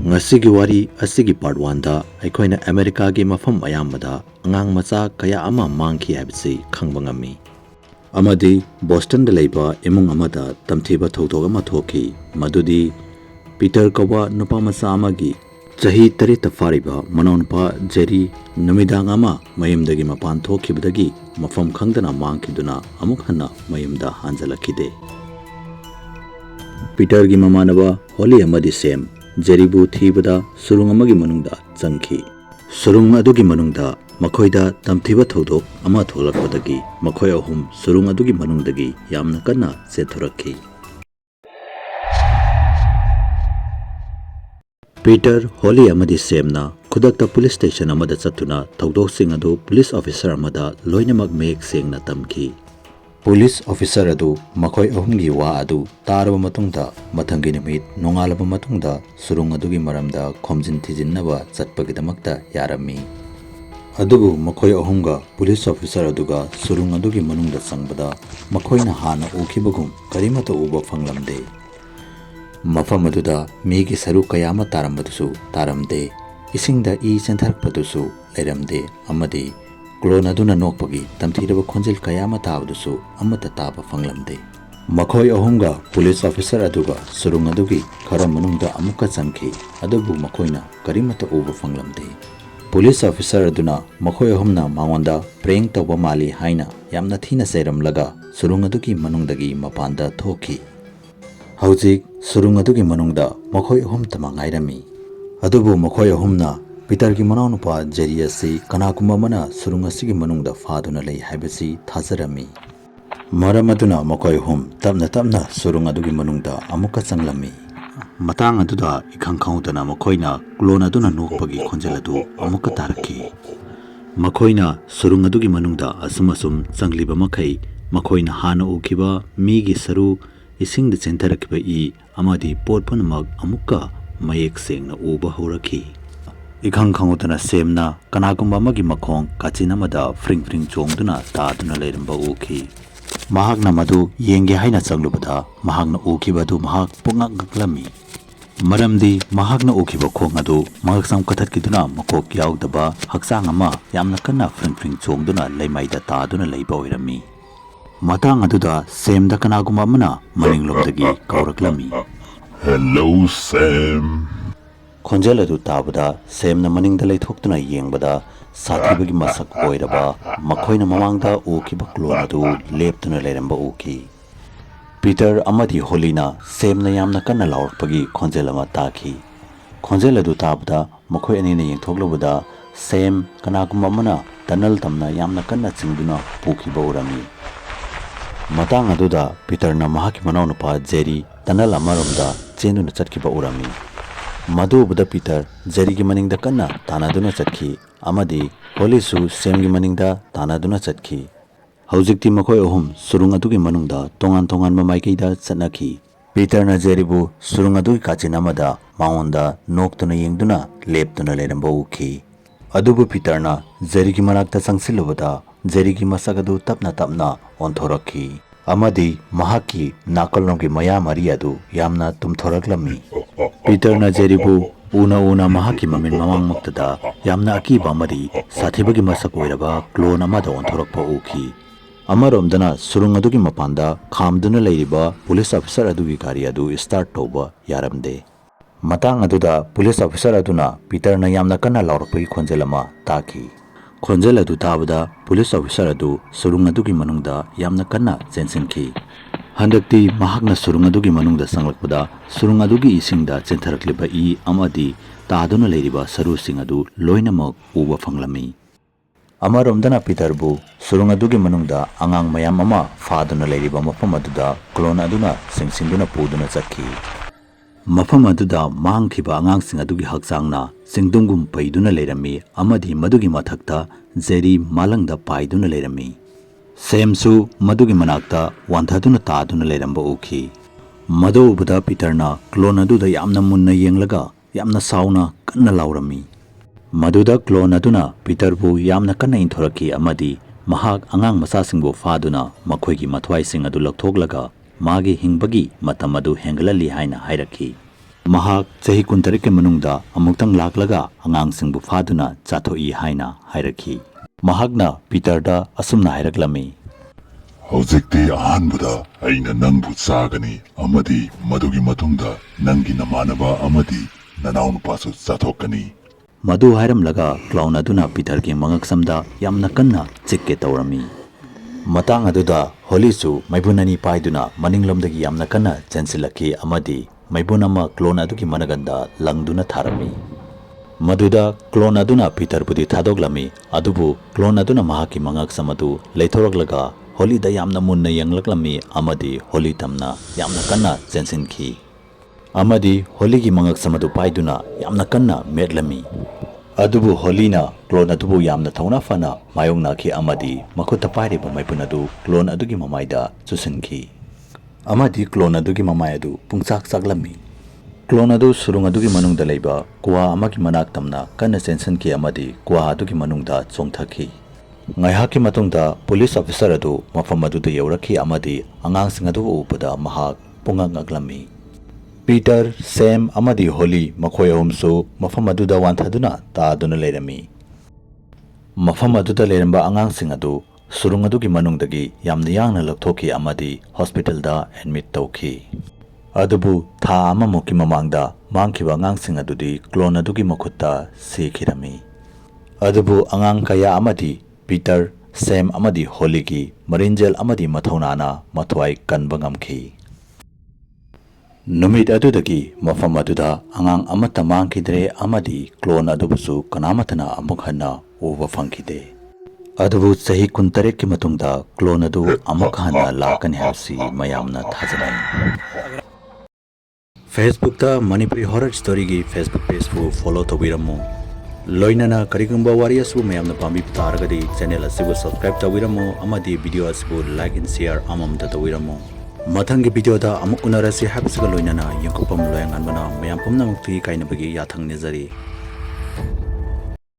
ngasi gi wari asigi part 1 da aikoina America gi mafam ayambada angang macha kaya ama mangki habisi khangba ngami amadi Boston da leiba emung amada tamthiba thotog ama thoki madudi Peter Kowa nupa macha amagi chahi tarita fariba manonpa Jerry numidang ama mayimdagi mapan thokibadagi mafam khangdana mangkiduna amuk hanna mayimda hanjalakide Peter gi mamanaba Holly amadi Sam Jerrybu thibada surung amagi manungda changki surung adugi manungda makoida tamthiba thodok ama tholakpadagi makoi ahum surung adugi manungdagi yamna kanna sethorakki Peter Holly amadi Samna khudakta police station amada chatuna thodok sing adu police officer amada loinamak mek sengna tamki Police officer adu makoi ahumgi wa adu taraba matungda mathangi nimit nongalaba matungda surung adugi maramda khomjin thijinnaba chatpagidamakta yarami adubu makoi ahumga police officer aduga surung adugi manungda changbada makoina hana ukibagum karimata uba phanglamde mafam aduda migi saru kayama tarambadusu taramde isingda I chentharpadusu leiramde amadi Klon aduna nokpagi tamthiraba khonjel kayama tabadusu amata taba phanglamde makhoi ahumga police officer aduga surung adugi khara manungda amukka chamki adubu makhoina karimata uba phanglamde police officer aduna makhoi ahumna mangonda prank tawba mali haina yamna thina sairamlaga surung adugi manungdagi mapanda thoki haujik surung adugi manungda makhoi ahum tamangairami adubu makhoi ahumna Peter ki mananupa Jerry asi kanakuma mana surung asigi manungda faduna lei haibasi thazarami maram aduna makoi hum tapna surung adugi manungda amukka changlami matang aduda ikhang khaudana makoina klon aduna nokpagi khonjel adu amukka tarki makoina surung adugi manungda asumasum changliba makai makoina hana ukiba migi saru isingda chentarakiba I amadi porpanamak amukka mayek sengna uba horaki ikhang khangutana semna kanagumba magi makhong kachinamada fring chongduna taaduna leiramba uki mahakna madu yenge haina changlubada mahakna ukibadu mahak pungak gaklami maramdi mahakna ukiba khong adu mahaksam kathatkiduna makok yaudaba haksang ama yamna kanna fring chongduna leimaida taaduna leiba oirami matang aduda semda kanagumba mana maninglomdagi kauraklami Hello Sam khonjel adu tabada semna maningda leithokduna yengbada sathibagi masak oiraba makhoina mamangda ukiba klon adu leptuna leiramba uki Peter amadi Holina semna yamna kanna laurpagi khonjel ama taki khonjel adu tabada makhoi anina yengthoklobada sem kanagumba mana tanal tamna yamna kanna chingduna pukiba urami matang aduda Peter na mahaki manawnupa Jerry tanal amaromda chenduna chatkiba urami Madhubada Peter Jerry gi maningda kanna tanaduna chatki amadi Holly su Sam gi maningda tanaduna chatki haujikti makhoi ahum surung adugi manungda tongan mamaikeida chatnaki Peter na Jerry bu surung adugi kachinamada maonda noktuna yengduna leptuna leramba uki adubu Peter na Jerry gi manakta changsilubada Jerry gi masagadu tapna onthorakki amadi mahaki nakalnonggi maya mariadu yamna tumthoraklami Peter na Jerry bu una mahaki mamin mamang maktada yamna akiba mari sathibagi masak oiraba klon amada onthorakpa uki amaromdana surung adugi mapanda khamduna leiriba police officer adugi gari adu start toba yaramde matang aduda police officer aduna Peter na yamna kanna laurakpagi khonjelama taki khonjel adu tabada police officer adu surung adugi manungda yamna kanna chensinki handakti mahakna surung adugi manungda sanglakpada surung adugi isingda chentharakliba I amadi taaduna leiriba saru sing adu loinamak uba phanglami amaromdana Peter bu surung adugi manungda angang mayam ama faduna leiriba mafam aduda klon aduna singsingduna puduna chakki mafam aduda mangkhiba angangsing adugi hakchangna singdungum paiduna leirami amadi madugi mathakta Jerry malangda paiduna leirami Sam su madugi manakta wanthaduna taaduna leiramba uki madu ubada Peter na klon aduda yamna munna yenglaga yamna sauna kanna laurami maduda klon aduna Peter bu yamna kanna inthoraki amadi mahak angang masasingbu faduna makhoigi mathwai sing adu lakthoklaga magi hingbagi matam adu hengalali haina hairaki ꯃꯍꯥꯛ ꯆꯍꯤ 19ꯀꯤ ꯃꯅꯨꯡꯗ ꯑꯃꯨꯛꯇꯪ ꯂꯥꯛꯂꯒ ꯑꯉꯥꯡꯁꯤꯡꯕꯨ ꯐꯥꯗꯨꯅ ꯆꯥꯊꯣꯛꯏ ꯍꯥꯏꯅ ꯍꯥꯏꯔꯛꯈꯤ꯫ ꯃꯍꯥꯛꯅ ꯄꯤꯇꯔꯗ ꯑꯁꯨꯝꯅ ꯍꯥꯏꯔꯛꯂꯝꯃꯤ, ꯍꯧꯖꯤꯛꯇꯤ ꯑꯍꯥꯟꯕꯗ ꯑꯩꯅ ꯅꯪꯕꯨ ꯆꯥꯒꯅꯤ ꯑꯃꯗꯤ ꯃꯗꯨꯒꯤ ꯃꯇꯨꯡꯗ ꯅꯪꯒꯤ ꯅꯃꯥꯟꯅꯕ ꯑꯃꯗꯤ ꯅꯅꯥꯎꯅꯨꯄꯥꯁꯨ ꯆꯥꯊꯣꯛꯀꯅꯤ꯫ ꯃꯗꯨ ꯍꯥꯏꯔꯝꯂꯒ ꯀ꯭ꯂꯥꯎꯟ ꯑꯗꯨꯅ ꯄꯤꯇꯔꯒꯤ ꯃꯉꯛꯁꯝꯗ ꯌꯥꯝꯅ ꯀꯟꯅ ꯆꯤꯛꯀꯦ ꯇꯧꯔꯝꯃꯤ꯫ ꯃꯇꯥꯡ ꯑꯗꯨꯗ ꯍꯣꯂꯤꯁꯨ ꯃꯩꯕꯨꯟ ꯑꯅꯤ ꯄꯥꯏꯗꯨꯅ ꯃꯅꯤꯡꯂꯣꯝꯗꯒꯤ ꯌꯥꯝꯅ ꯀꯟꯅ ꯆꯦꯟꯁꯤꯜꯂꯛꯈꯤ ꯑꯃꯗꯤ ꯃꯩꯕꯨꯟ ꯑꯃ ꯀ꯭ꯂꯣꯟ ꯑꯗꯨꯒꯤ ꯃꯅꯒꯟꯗ ꯂꯪꯗꯨꯅ ꯊꯥꯔꯝꯃꯤ꯫ ꯃꯗꯨꯗ ꯀ꯭ꯂꯣꯟ ꯑꯗꯨꯅ ꯄꯤꯇꯔꯕꯨꯗꯤ ꯊꯥꯗꯣꯛꯂꯝꯃꯤ, ꯑꯗꯨꯕꯨ ꯀ꯭ꯂꯣꯟ ꯑꯗꯨꯅ ꯃꯍꯥꯛꯀꯤ ꯃꯉꯛꯁꯝ ꯑꯗꯨ ꯂꯩꯊꯣꯔꯛꯂꯒ ꯍꯣꯂꯤꯗ ꯌꯥꯝꯅ ꯃꯨꯟꯅ ꯌꯦꯡꯂꯛꯂꯝꯃꯤ ꯑꯃꯗꯤ ꯍꯣꯂꯤ ꯇꯝꯅ ꯌꯥꯝꯅ ꯀꯟꯅ ꯆꯦꯟꯁꯤꯟꯈꯤ ꯑꯃꯗꯤ ꯍꯣꯂꯤꯒꯤ ꯃꯉꯛꯁꯝ ꯑꯗꯨ ꯄꯥꯏꯗꯨꯅ ꯌꯥꯝꯅ ꯀꯟꯅ ꯃꯦꯠꯂꯝꯃꯤ꯫ ꯑꯗꯨꯕꯨ ꯍꯣꯂꯤꯅ ꯀ꯭ꯂꯣꯟ ꯑꯗꯨꯕꯨ ꯌꯥꯝꯅ ꯊꯧꯅꯥ ꯐꯅ ꯃꯥꯌꯣꯛꯅꯈꯤ ꯑꯃꯗꯤ ꯃꯈꯨꯠꯇ ꯄꯥꯏꯔꯤꯕ ꯃꯩꯕꯨꯟ ꯑꯗꯨ ꯀ꯭ꯂꯣꯟ ꯑꯗꯨꯒꯤ ꯃꯃꯥꯏꯗ ꯆꯨꯁꯤꯟꯈꯤ ꯑꯃꯗꯤ ꯀ꯭ꯂꯣꯟ ꯑꯗꯨꯒꯤ ꯃꯃꯥꯏ ꯑꯗꯨ ꯄꯨꯡꯆꯥꯛ ꯆꯥꯛꯂꯝꯃꯤ꯫ ꯀ꯭ꯂꯣꯟ ꯑꯗꯨ ꯁꯨꯔꯨꯡ ꯑꯗꯨꯒꯤ ꯃꯅꯨꯡꯗ ꯂꯩꯕ ꯒꯨꯍꯥ ꯑꯃꯒꯤ ꯃꯅꯥꯛ ꯇꯝꯅ ꯀꯟꯅ ꯆꯦꯟꯁꯤꯟꯈꯤ ꯑꯃꯗꯤ ꯒꯨꯍꯥ ꯑꯗꯨꯒꯤ ꯃꯅꯨꯡꯗ ꯆꯣꯡꯊꯈꯤ꯫ ꯉꯥꯏꯍꯥꯛꯀꯤ ꯃꯇꯨꯡꯗ ꯄꯨꯂꯤꯁ ꯑꯣꯐꯤꯁꯔ ꯑꯗꯨ ꯃꯐꯝ ꯑꯗꯨꯗ ꯌꯧꯔꯛꯈꯤ ꯑꯃꯗꯤ ꯑꯉꯥꯡꯁꯤꯡ ꯑꯗꯨ ꯎꯕꯗ ꯃꯍꯥꯛ ꯄꯨꯡꯉꯛ ꯉꯛꯂꯝꯃꯤ꯫ ꯄꯤꯇꯔ, ꯁꯦꯝ ꯑꯃꯗꯤ ꯍꯣꯂꯤ ꯃꯈꯣꯏ ꯑꯍꯨꯝꯁꯨ ꯃꯐꯝ ꯑꯗꯨꯗ ꯋꯥꯟꯊꯗꯨꯅ ꯇꯥꯗꯨꯅ ꯂꯩꯔꯝꯃꯤ꯫ ꯃꯐꯝ ꯑꯗꯨꯗ ꯂꯩꯔꯝꯕ ꯑꯉꯥꯡꯁꯤꯡ ꯑꯗꯨ ꯁꯨꯔꯨꯡ ꯑꯗꯨꯒꯤ ꯃꯅꯨꯡꯗꯒꯤ ꯌꯥꯝꯅ ꯌꯥꯡꯅ ꯂꯧꯊꯣꯛꯈꯤ ꯑꯃꯗꯤ ꯍꯣꯁꯄꯤꯇꯥꯜꯗ ꯑꯦꯗꯃꯤꯠ ꯇꯧꯈꯤ꯫ ꯑꯗꯨꯕꯨ ꯊꯥ ꯑꯃꯃꯨꯛꯀꯤ ꯃꯃꯥꯡꯗ ꯃꯥꯡꯈꯤꯕ ꯑꯉꯥꯡꯁꯤꯡ ꯑꯗꯨꯗꯤ ꯀ꯭ꯂꯣꯟ ꯑꯗꯨꯒꯤ ꯃꯈꯨꯠꯇ ꯁꯤꯈꯤꯔꯝꯃꯤ꯫ ꯑꯗꯨꯕꯨ ꯑꯉꯥꯡ ꯀꯌꯥ ꯑꯃꯗꯤ ꯄꯤꯇꯔ, ꯁꯦꯝ ꯑꯃꯗꯤ ꯍꯣꯂꯤꯒꯤ ꯃꯔꯤꯟꯖꯦꯜ ꯑꯃꯗꯤ ꯃꯊꯧꯅꯥꯅ ꯃꯊ꯭ꯋꯥꯏ ꯀꯟꯕ ꯉꯝꯈꯤ꯫ ꯅꯨꯃꯤꯠ ꯑꯗꯨꯗꯒꯤ ꯃꯐꯝ ꯑꯗꯨꯗ ꯑꯉꯥꯡ ꯑꯃꯠꯇ ꯃꯥꯡꯈꯤꯗ꯭ꯔꯦ ꯑꯃꯗꯤ ꯀ꯭ꯂꯣꯟ ꯑꯗꯨꯕꯨꯁꯨ ꯀꯅꯥꯃꯠꯇꯅ ꯑꯃꯨꯛ ꯍꯟꯅ ꯎꯕ ꯐꯪꯈꯤꯗꯦ꯫ ꯑꯗꯨꯕꯨ ꯆꯍꯤ 19ꯀꯤ ꯃꯇꯨꯡꯗ ꯀ꯭ꯂꯣꯟ ꯑꯗꯨ ꯑꯃꯨꯛ ꯍꯟꯅ ꯂꯥꯛꯀꯅꯤ ꯍꯥꯏꯕꯁꯤ ꯃꯌꯥꯝꯅ ꯊꯥꯖꯅꯩ꯫ ꯐꯦꯁꯕꯨꯛꯇ ꯃꯅꯤꯄꯨꯔꯤ ꯍꯣꯔꯔ ꯁ꯭ꯇꯣꯔꯤꯒꯤ ꯐꯦꯁꯕꯨꯛ ꯄꯦꯖꯕꯨ ꯐꯣꯂꯣ ꯇꯧꯕꯤꯔꯝꯃꯨ꯫ ꯂꯣꯏꯅꯅ ꯀꯔꯤꯒꯨꯝꯕ ꯋꯥꯔꯤ ꯑꯁꯤꯕꯨ ꯃꯌꯥꯝꯅ ꯄꯥꯝꯕꯤꯕ ꯇꯥꯔꯒꯗꯤ ꯆꯦꯅꯦꯜ ꯑꯁꯤꯕꯨ ꯁꯕꯁꯀ꯭ꯔꯥꯏꯕ ꯇꯧꯕꯤꯔꯝꯃꯨ ꯑꯃꯗꯤ ꯚꯤꯗꯤꯑꯣ ꯑꯁꯤꯕꯨ ꯂꯥꯏꯛ ꯑꯦꯟ ꯁꯦꯌꯔ ꯑꯃꯃꯝꯇ ꯇꯧꯕꯤꯔꯝꯃꯨ꯫ ꯃꯊꯪꯒꯤ ꯚꯤꯗꯤꯑꯣꯗ ꯑꯃꯨꯛ ꯎꯅꯔꯁꯤ ꯍꯥꯏꯕꯁꯤꯒ ꯂꯣꯏꯅꯅ ꯌꯦꯡꯀꯣꯛꯄꯝ ꯂꯣꯌꯥꯉꯥꯟꯕꯅ ꯃꯌꯥꯝ ꯄꯨꯝꯅꯃꯛꯇꯒꯤ ꯀꯥꯏꯅꯕꯒꯤ ꯌꯥꯊꯪ ꯅꯤꯖꯔꯤ꯫